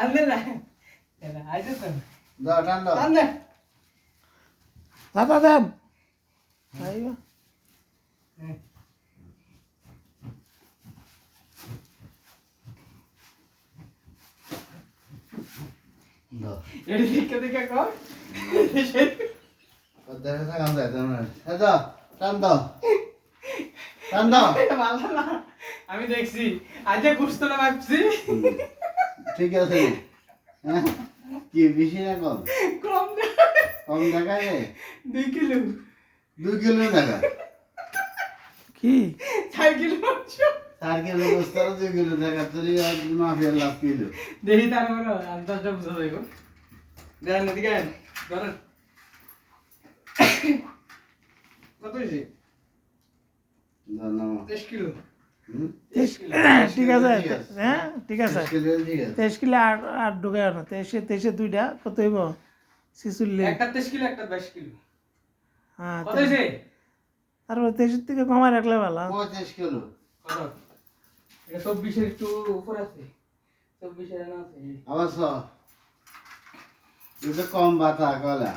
আনলে না আইতে তো দাও টান দাও আনলে দাদা দেন আইও দাও এডি দেখে কর দেখা থাকাম যায় তোমার এই দাও টান দাও টান দাও এটা ভালো না আমি দেখছি আজকে গুস্তলে ভাবছি ঠিক আছে হ্যাঁ কি বেশি না কম কম কম দেখায় রে 2 কিলো 2 কিলো দেখা কি 4 কিলো মাংস 4 কিলো গোস্ত আর 2 কিলো দেখা তোর মাফিয়া লাভ কিলো দেখি তার মানে আন্দাজটা বুঝা যাইব দেন এদিকে আন ধরেন কত হইছে জানো 23 কিলো হুম ঠিক আছে হ্যাঁ ঠিক আছে 23 কিলো ঠিক আছে 23 কিলো আর ঢুকে না 23 দুইটা কত হইব 46 একটা 23 কিলো একটা 22 কিলো হ্যাঁ কত হইছে আর 23 থেকে কমায় রাখলে ভালো 25 কিলো কত এটা 24 এর একটু উপর আছে 24 এর না আছে আবার এটা কম বাতা কলা